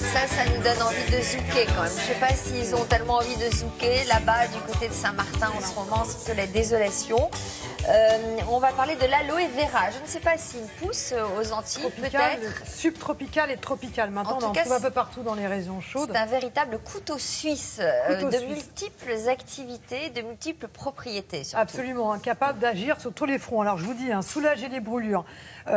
Ça nous donne envie de zouker quand même. Je ne sais pas s'ils ont tellement envie de zouker là-bas du côté de Saint-Martin en ce moment, c'est la désolation. On va parler de l'aloe vera. Je ne sais pas s'il pousse aux Antilles, peut-être. Subtropical et tropical. Maintenant, on en trouve un peu partout dans les régions chaudes. C'est un véritable couteau suisse de multiples activités, de multiples propriétés. Surtout. Absolument, capable d'agir sur tous les fronts. Alors je vous dis, soulager les brûlures,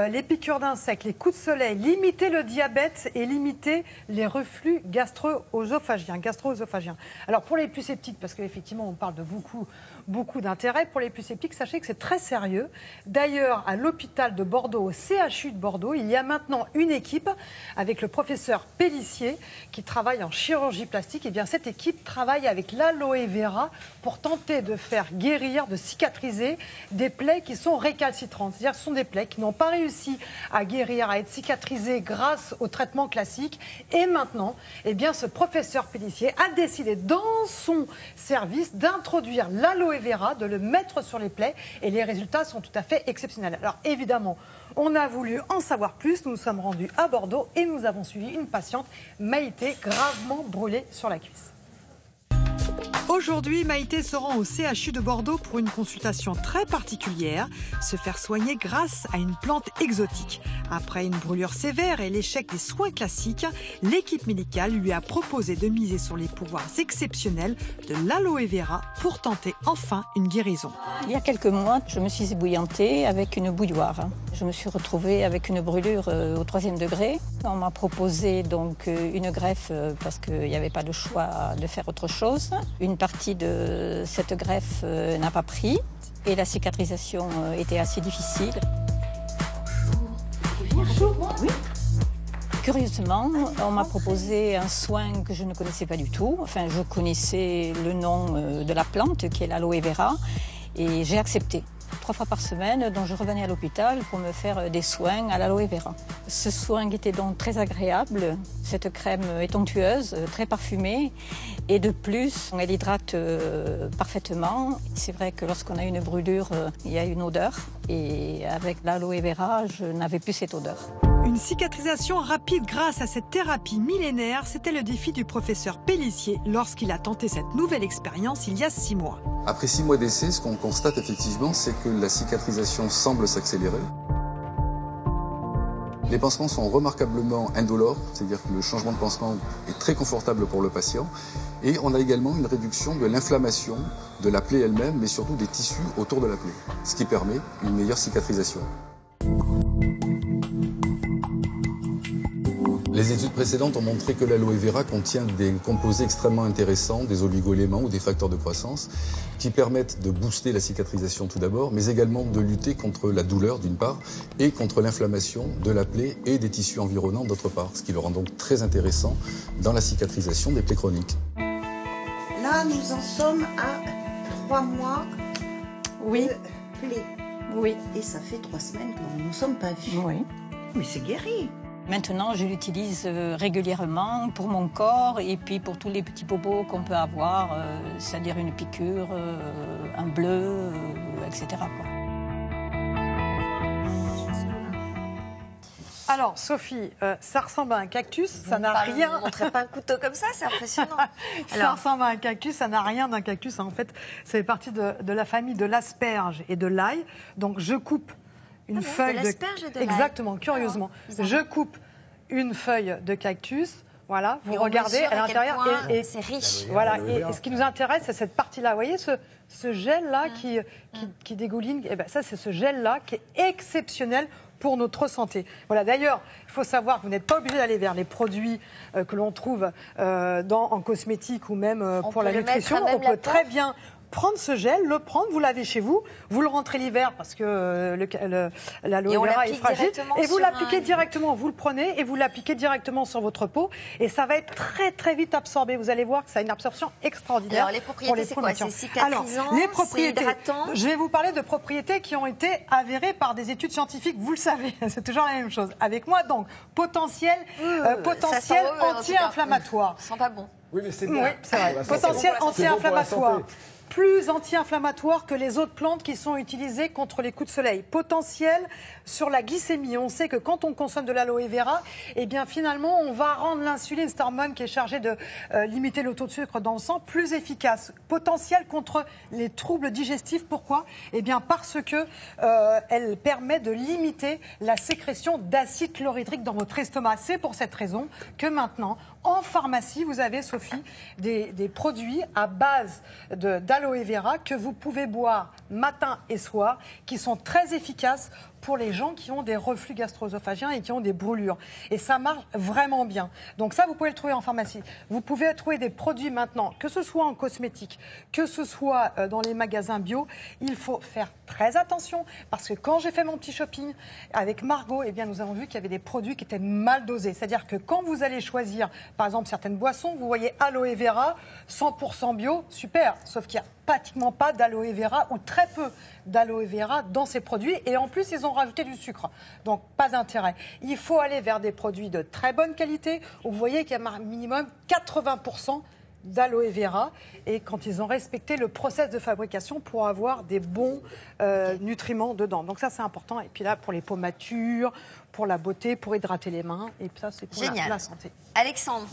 les piqûres d'insectes, les coups de soleil, limiter le diabète et limiter les reflux gastro-œsophagiens. Alors pour les plus sceptiques, parce qu'effectivement on parle de beaucoup d'intérêt, pour les plus sceptiques, sachez que c'est très sérieux. D'ailleurs, à l'hôpital de Bordeaux, au CHU de Bordeaux, il y a maintenant une équipe avec le professeur Pellissier qui travaille en chirurgie plastique. Et bien cette équipe travaille avec l'aloe vera pour tenter de faire guérir, de cicatriser des plaies qui sont récalcitrantes. C'est-à-dire que ce sont des plaies qui n'ont pas réussi à guérir, à être cicatrisées grâce au traitement classique. Et maintenant, eh bien, ce professeur Pellissier a décidé dans son service d'introduire l'aloe vera, de le mettre sur les plaies. Et les résultats sont tout à fait exceptionnels. Alors évidemment, on a voulu en savoir plus. Nous nous sommes rendus à Bordeaux et nous avons suivi une patiente, Maïté, gravement brûlée sur la cuisse. Aujourd'hui, Maïté se rend au CHU de Bordeaux pour une consultation très particulière, se faire soigner grâce à une plante exotique. Après une brûlure sévère et l'échec des soins classiques, l'équipe médicale lui a proposé de miser sur les pouvoirs exceptionnels de l'aloe vera pour tenter enfin une guérison. Il y a quelques mois, je me suis ébouillantée avec une bouilloire. Je me suis retrouvée avec une brûlure au 3e degré. On m'a proposé donc une greffe parce qu'il n'y avait pas de choix de faire autre chose. Une partie de cette greffe n'a pas pris et la cicatrisation était assez difficile. Bonjour. Oui. Curieusement, on m'a proposé un soin que je ne connaissais pas du tout. Enfin, je connaissais le nom de la plante qui est l'aloe vera et j'ai accepté. 3 fois par semaine, donc je revenais à l'hôpital pour me faire des soins à l'aloe vera. Ce soin était donc très agréable. Cette crème est onctueuse, très parfumée et de plus, elle hydrate parfaitement. C'est vrai que lorsqu'on a une brûlure, il y a une odeur et avec l'aloe vera, je n'avais plus cette odeur. Une cicatrisation rapide grâce à cette thérapie millénaire, c'était le défi du professeur Pellissier lorsqu'il a tenté cette nouvelle expérience il y a 6 mois. Après 6 mois d'essai, ce qu'on constate effectivement, c'est que la cicatrisation semble s'accélérer. Les pansements sont remarquablement indolores, c'est-à-dire que le changement de pansement est très confortable pour le patient. Et on a également une réduction de l'inflammation de la plaie elle-même, mais surtout des tissus autour de la plaie, ce qui permet une meilleure cicatrisation. Les études précédentes ont montré que l'aloe vera contient des composés extrêmement intéressants, des oligo-éléments ou des facteurs de croissance, qui permettent de booster la cicatrisation tout d'abord, mais également de lutter contre la douleur d'une part, et contre l'inflammation de la plaie et des tissus environnants d'autre part, ce qui le rend donc très intéressant dans la cicatrisation des plaies chroniques. Là, nous en sommes à 3 mois Oui. de plaie. Oui. Et ça fait 3 semaines que nous ne nous sommes pas vus. Oui. Mais c'est guéri. Maintenant, je l'utilise régulièrement pour mon corps et puis pour tous les petits bobos qu'on peut avoir, c'est-à-dire une piqûre, un bleu, etc. quoi. Alors, Sophie, ça ressemble à un cactus, ça n'a rien... Vous ne montrez pas un couteau comme ça, c'est impressionnant. Ça ressemble à un cactus, ça n'a rien d'un cactus. En fait, ça fait partie de la famille de l'asperge et de l'ail. Donc, je coupe une feuille de l'asperge et de l'ail. Exactement, curieusement. Je coupe une feuille de cactus. Voilà, vous regardez à l'intérieur et c'est riche. Voilà, et ce qui nous intéresse, c'est cette partie-là. Vous voyez ce gel-là qui dégouline, et ben ça, c'est ce gel-là qui est exceptionnel pour notre santé. Voilà, d'ailleurs, il faut savoir que vous n'êtes pas obligé d'aller vers les produits que l'on trouve en cosmétique ou même pour la nutrition. On peut très bien prendre ce gel, le prendre, vous l'avez chez vous, vous le rentrez l'hiver parce que l'aloe vera est fragile, et vous l'appliquez directement, vous le prenez et vous l'appliquez directement sur votre peau et ça va être très très vite absorbé. Vous allez voir que ça a une absorption extraordinaire. Alors les propriétés, c'est quoi? C'est cicatrisant, les propriétés, c'est hydratant. Je vais vous parler de propriétés qui ont été avérées par des études scientifiques, vous le savez, c'est toujours la même chose. Avec moi donc, potentiel anti-inflammatoire. Ça sent pas bon. Oui, mais c'est bien. Oui, c'est vrai. Potentiel anti-inflammatoire. plus anti-inflammatoire que les autres plantes qui sont utilisées contre les coups de soleil. Potentiel sur la glycémie. On sait que quand on consomme de l'aloe vera, eh bien finalement, on va rendre l'insuline, cette hormone qui est chargée de limiter le taux de sucre dans le sang, plus efficace. Potentiel contre les troubles digestifs. Pourquoi? Eh bien parce que elle permet de limiter la sécrétion d'acide chlorhydrique dans votre estomac. C'est pour cette raison que maintenant, en pharmacie, vous avez, Sophie, des produits à base d'aloe vera que vous pouvez boire matin et soir, qui sont très efficaces pour les gens qui ont des reflux gastro-œsophagiens et qui ont des brûlures. Et ça marche vraiment bien. Donc ça, vous pouvez le trouver en pharmacie. Vous pouvez trouver des produits maintenant, que ce soit en cosmétique, que ce soit dans les magasins bio. Il faut faire très attention parce que quand j'ai fait mon petit shopping avec Margot, eh bien, nous avons vu qu'il y avait des produits qui étaient mal dosés. C'est-à-dire que quand vous allez choisir, par exemple, certaines boissons, vous voyez aloe vera, 100% bio, super. Sauf qu'il n'y a pratiquement pas d'aloe vera ou très peu d'aloe vera dans ces produits. Et en plus, ils ont rajouté du sucre. Donc, pas d'intérêt. Il faut aller vers des produits de très bonne qualité où vous voyez qu'il y a un minimum 80% d'aloe vera et quand ils ont respecté le process de fabrication pour avoir des bons nutriments dedans. Donc ça, c'est important. Et puis là, pour les peaux matures, pour la beauté, pour hydrater les mains. Et ça, c'est pour la santé. Alexandre.